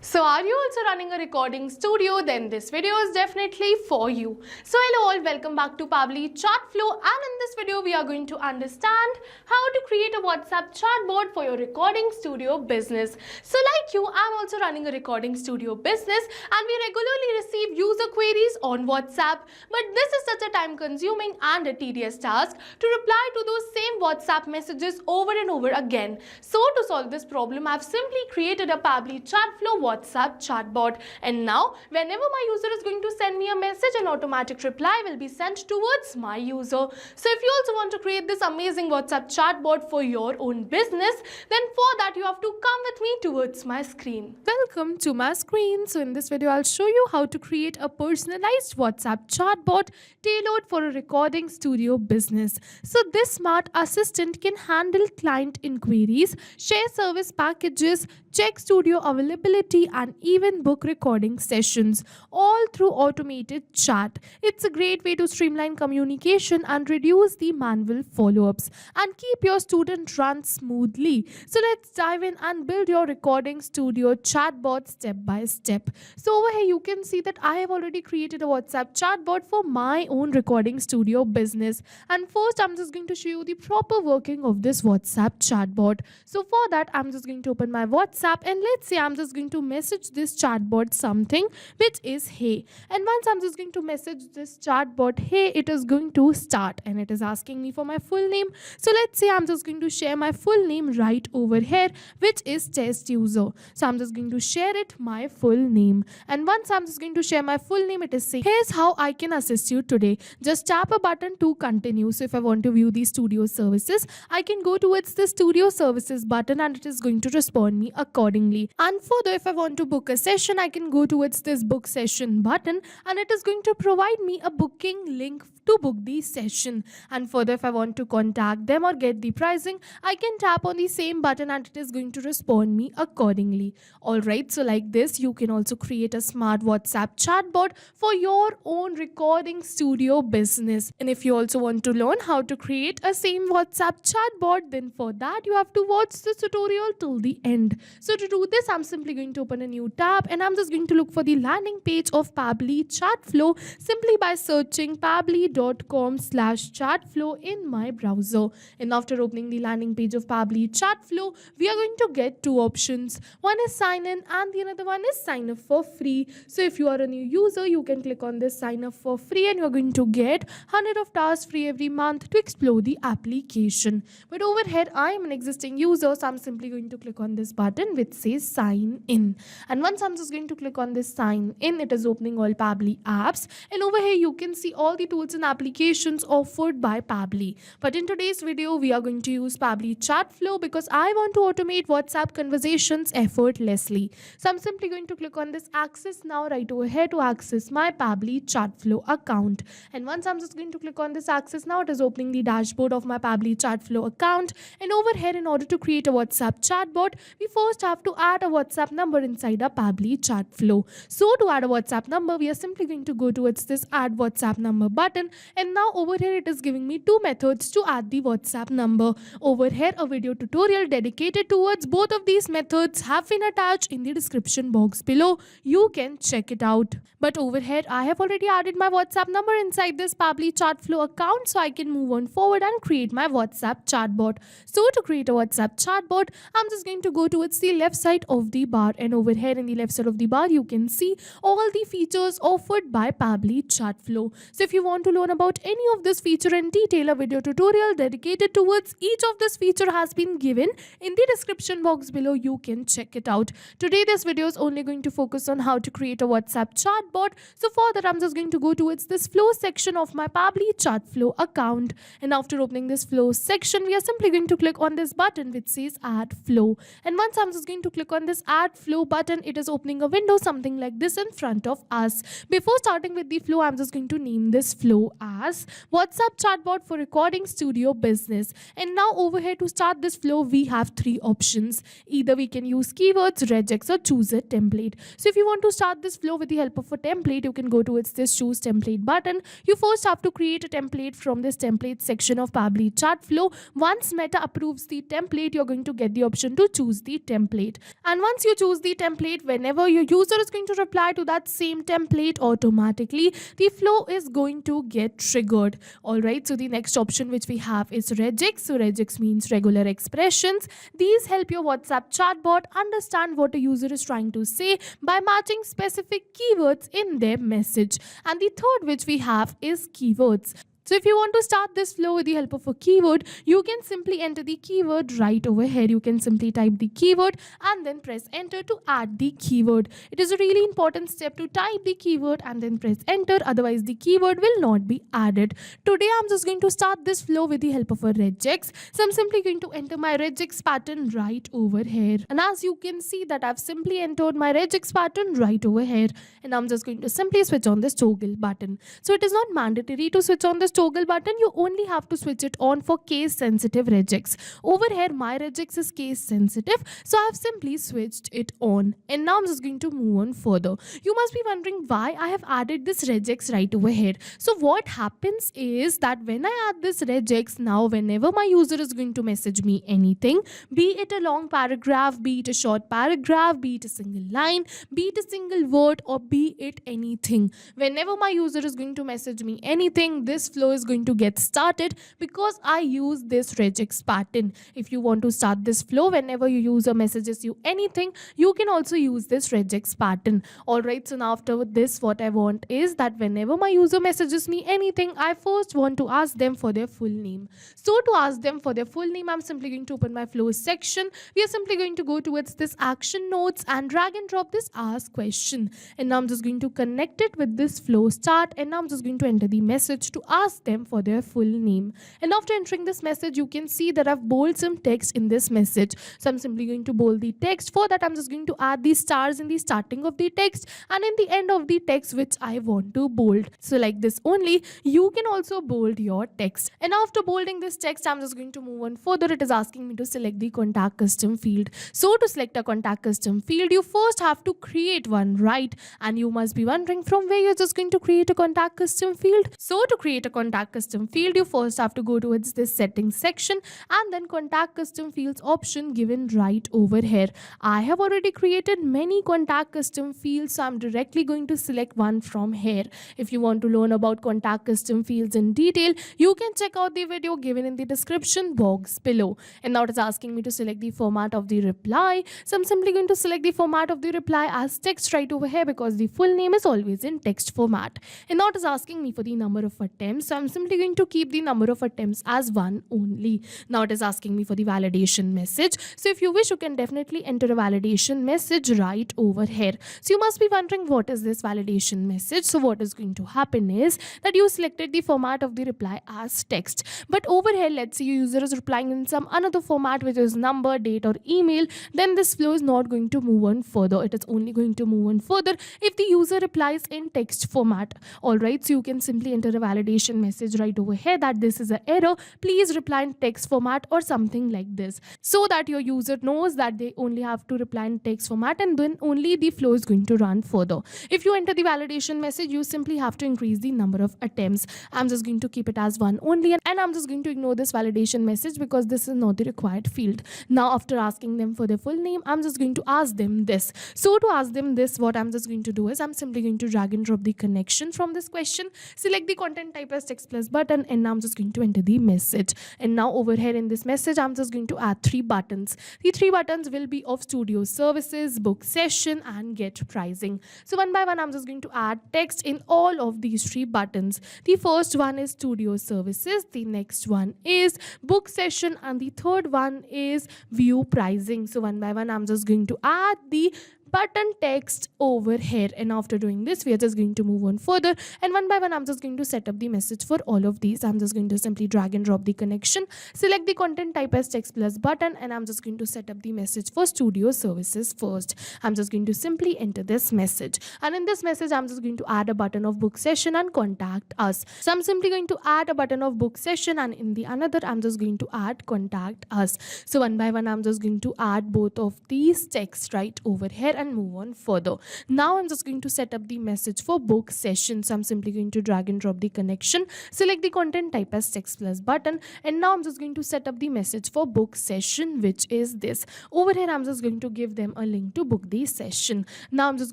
So are you also running a recording studio? Then this video is definitely for you. So hello all, welcome back to Pabbly Chatflow, and in this video we are going to understand how to create a WhatsApp chatbot for your recording studio business. So like you, I'm also running a recording studio business and we regularly receive user queries on WhatsApp, but this is such a time consuming and a tedious task to reply to those same WhatsApp messages over and over again. So to solve this problem, I've simply created a Pabbly Chatflow WhatsApp chatbot, and now whenever my user is going to send me a message, an automatic reply will be sent towards my user. So if you also want to create this amazing WhatsApp chatbot for your own business, then for that you have to come with me towards my screen. Welcome to my screen. So in this video I'll show you how to create a personalized WhatsApp chatbot tailored for a recording studio business. So this smart assistant can handle client inquiries, share service packages, check studio availability, and even book recording sessions, all through automated chat. It's a great way to streamline communication and reduce the manual follow-ups and keep your student run smoothly. So let's dive in and build your recording studio chatbot step by step. So over here you can see that I have already created a WhatsApp chatbot for my own recording studio business, and first I'm just going to show you the proper working of this WhatsApp chatbot. So for that I'm just going to open my WhatsApp, and let's say I'm just going to message this chatbot something which is hey, and once I'm just going to message this chatbot hey, it is going to start and it is asking me for my full name. So let's say I'm just going to share my full name right over here, which is test user. So I'm just going to share it my full name, and once I'm just going to share my full name, it is saying here's how I can assist you today. Just tap a button to continue. So if I want to view the studio services, I can go towards the studio services button and it is going to respond me accordingly. And further, if I want to book a session, I can go towards this book session button and it is going to provide me a booking link to book the session. And further, if I want to contact them or get the pricing, I can tap on the same button and it is going to respond me accordingly. Alright, so like this, you can also create a smart WhatsApp chatbot for your own recording studio business. And if you also want to learn how to create a same WhatsApp chatbot, then for that you have to watch this tutorial till the end. So to do this, I'm simply going to open a new tab and I'm just going to look for the landing page of Pabbly Chatflow simply by searching pabbly.com/chatflow in my browser. And after opening the landing page of Pabbly Chatflow, we are going to get two options. One is sign in and the another one is sign up for free. So if you are a new user, you can click on this sign up for free and you're going to get 100 of tasks free every month to explore the application. But over here, I am an existing user, so I'm simply going to click on this button which says sign in. And once I'm just going to click on this sign in, it is opening all Pabbly apps. And over here, you can see all the tools and applications offered by Pabbly. But in today's video, we are going to use Pabbly Chatflow because I want to automate WhatsApp conversations effortlessly. So I'm simply going to click on this access now right over here to access my Pabbly Chatflow account. And once I'm just going to click on this access now, it is opening the dashboard of my Pabbly Chatflow account. And over here, in order to create a WhatsApp chatbot, we first have to add a WhatsApp number inside our Pabbly Chatflow. So to add a WhatsApp number, we are simply going to go towards this add WhatsApp number button, and now over here it is giving me two methods to add the WhatsApp number. Over here, a video tutorial dedicated towards both of these methods have been attached in the description box below. You can check it out. But over here, I have already added my WhatsApp number inside this Pabbly Chatflow account, so I can move on forward and create my WhatsApp chatbot. So to create a WhatsApp chatbot, I'm just going to go towards the left side of the bar, and over here in the left side of the bar, you can see all the features offered by Pabbly Chatflow. So if you want to learn about any of this feature in detail, a video tutorial dedicated towards each of this feature has been given in the description box below. You can check it out. Today this video is only going to focus on how to create a WhatsApp chatbot. So for that, I'm just going to go towards this flow section of my Pabbly Chatflow account, and after opening this flow section, we are simply going to click on this button which says add flow. And once I'm just going to click on this add flow button, it is opening a window something like this in front of us. Before starting with the flow, I'm just going to name this flow as WhatsApp chatbot for recording studio business. And now over here, to start this flow, we have three options. Either we can use keywords, regex, or choose a template. So if you want to start this flow with the help of a template, you can go towards this choose template button. You first have to create a template from this template section of Pabbly Chatflow. Once Meta approves the template, you're going to get the option to choose the template. template. And once you choose the template, whenever your user is going to reply to that same template, automatically the flow is going to get triggered. Alright, so the next option which we have is regex. So regex means regular expressions. These help your WhatsApp chatbot understand what a user is trying to say by matching specific keywords in their message. And the third which we have is keywords. So if you want to start this flow with the help of a keyword, you can simply enter the keyword right over here. You can simply type the keyword and then press enter to add the keyword. It is a really important step to type the keyword and then press enter, otherwise the keyword will not be added. Today I'm just going to start this flow with the help of a regex. So I'm simply going to enter my regex pattern right over here. And as you can see that I've simply entered my regex pattern right over here. And I'm just going to simply switch on this toggle button. So it is not mandatory to switch on this toggle button, you only have to switch it on for case sensitive regex. Over here my regex is case sensitive, so I have simply switched it on. And now I'm just going to move on further. You must be wondering why I have added this regex right over here. So what happens is that when I add this regex, now whenever my user is going to message me anything, be it a long paragraph, be it a short paragraph, be it a single line, be it a single word, or be it anything, whenever my user is going to message me anything, this flow is going to get started because I use this regex pattern. If you want to start this flow whenever your user messages you anything, you can also use this regex pattern. Alright, so now after this, what I want is that whenever my user messages me anything, I first want to ask them for their full name. So to ask them for their full name, I'm simply going to open my flow section. We are simply going to go towards this action notes and drag and drop this ask question. And now I'm just going to connect it with this flow start, and now I'm just going to enter the message to ask them for their full name. And after entering this message, you can see that I've bolded some text in this message. So I'm simply going to bold the text. For that, I'm just going to add the stars in the starting of the text and in the end of the text which I want to bold. So like this only, you can also bold your text. And after bolding this text, I'm just going to move on further. It is asking me to select the contact custom field. So to select a contact custom field, you first have to create one, right? And you must be wondering from where you're just going to create a contact custom field. So to create a contact custom field, you first have to go towards this settings section and then contact custom fields option given right over here. I have already created many contact custom fields, so I'm directly going to select one from here. If you want to learn about contact custom fields in detail, you can check out the video given in the description box below. And now it is asking me to select the format of the reply. So I'm simply going to select the format of the reply as text right over here because the full name is always in text format. And now it is asking me for the number of attempts. So I'm simply going to keep the number of attempts as one only. Now it is asking me for the validation message. So if you wish, you can definitely enter a validation message right over here. So you must be wondering what is this validation message. So what is going to happen is that you selected the format of the reply as text. But over here, let's say your user is replying in some another format which is number, date or email, then this flow is not going to move on further. It is only going to move on further if the user replies in text format. Alright, so you can simply enter a validation message right over here that this is an error, please reply in text format or something like this, so that your user knows that they only have to reply in text format and then only the flow is going to run further. If you enter the validation message, you simply have to increase the number of attempts. I'm just going to keep it as one only, and I'm just going to ignore this validation message because this is not the required field. Now after asking them for their full name, I'm just going to ask them this. So to ask them this, what I'm just going to do is I'm simply going to drag and drop the connection from this question, select the content type as text plus button, and now I'm just going to enter the message. And now over here in this message, I'm just going to add 3 buttons. The 3 buttons will be of studio services, book session and get pricing. So one by one, I'm just going to add text in all of these 3 buttons. The first one is studio services, the next one is book session, and the third one is view pricing. So one by one, I'm just going to add the button text over here, and after doing this, we are just going to move on further, and one by one I'm just going to set up the message for all of these. I'm just going to simply drag and drop the connection, select the content type as text plus button, and I'm just going to set up the message for studio services first. I'm just going to simply enter this message, and in this message I'm just going to add a button of book session and contact us. So I'm simply going to add a button of book session, and in the another I'm just going to add contact us. So one by one I'm just going to add both of these texts right over here, and move on further. Now I'm just going to set up the message for book session. So I'm simply going to drag and drop the connection, select the content type as text plus button, and now I'm just going to set up the message for book session, which is this. Over here I'm just going to give them a link to book the session. Now I'm just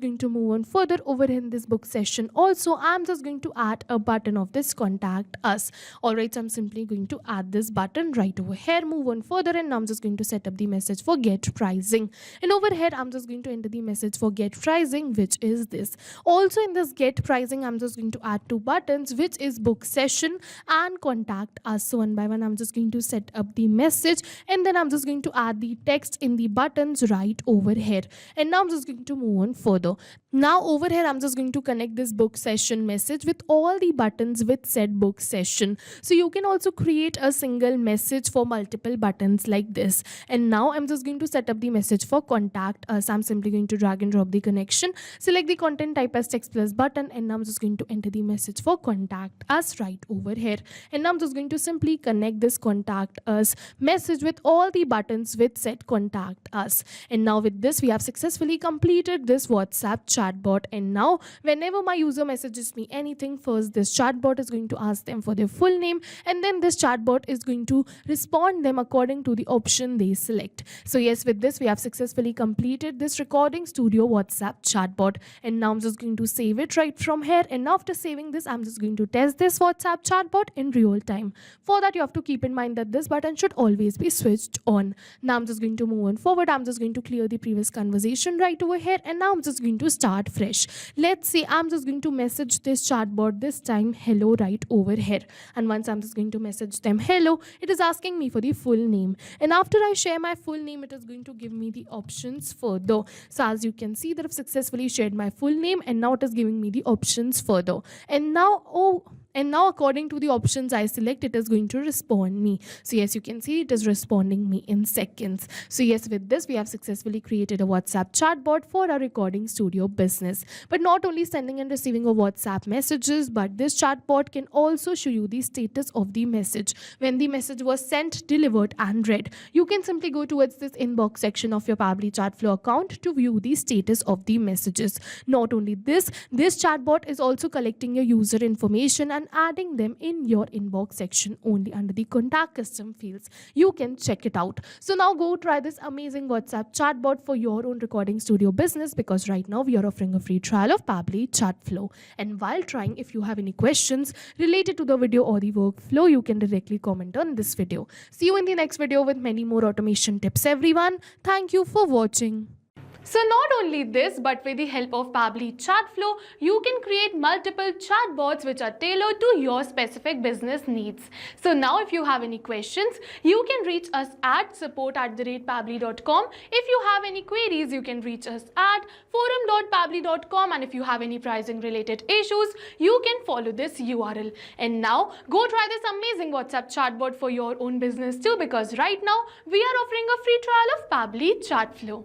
going to move on further. Over here in this book session also I'm just going to add a button of this contact us. Alright, so I'm simply going to add this button right over here, move on further, and now I'm just going to set up the message for get pricing. And over here I'm just going to enter the message for get pricing, which is this. Also in this get pricing I'm just going to add two buttons, which is book session and contact us. So one by one I'm just going to set up the message, and then I'm just going to add the text in the buttons right over here. And now I'm just going to move on further. Now over here I'm just going to connect this book session message with all the buttons with said book session. So you can also create a single message for multiple buttons like this. And now I'm just going to set up the message for contact us. I'm simply going to drag and drop the connection, select the content type as text plus button, and now I'm just going to enter the message for contact us right over here. And now I'm just going to simply connect this contact us message with all the buttons with set contact us. And now with this we have successfully completed this WhatsApp chatbot. And now whenever my user messages me anything, first this chatbot is going to ask them for their full name, and then this chatbot is going to respond them according to the option they select. So yes, with this we have successfully completed this recording studio WhatsApp chatbot. And now I'm just going to save it right from here, and after saving this I'm just going to test this WhatsApp chatbot in real time. For that you have to keep in mind that this button should always be switched on. Now I'm just going to move on forward. I'm just going to clear the previous conversation right over here, and now I'm just going to start fresh. Let's say I'm just going to message this chatbot this time hello right over here. And once I'm just going to message them hello, it is asking me for the full name, and after I share my full name it is going to give me the options further. So as you can see that I've successfully shared my full name, and now it is giving me the options further. And now according to the options I select, it is going to respond me. So yes, you can see it is responding me in seconds. So yes, with this we have successfully created a WhatsApp chatbot for our recording studio business. But not only sending and receiving of WhatsApp messages, but this chatbot can also show you the status of the message. When the message was sent, delivered and read, you can simply go towards this inbox section of your Pabbly Chatflow account to view the status of the messages. Not only this chatbot is also collecting your user information and adding them in your inbox section only under the contact custom fields. You can check it out. So now go try this amazing WhatsApp chatbot for your own recording studio business, because right now we are offering a free trial of Pabbly Chatflow. And while trying, if you have any questions related to the video or the workflow, you can directly comment on this video. See you in the next video with many more automation tips, everyone. Thank you for watching. So not only this, but with the help of Pabbly Chatflow, you can create multiple chatbots which are tailored to your specific business needs. So now if you have any questions, you can reach us at support@pabbly.com. If you have any queries, you can reach us at forum.pabbly.com, and if you have any pricing related issues, you can follow this URL. And now go try this amazing WhatsApp chatbot for your own business too, because right now we are offering a free trial of Pabbly Chatflow.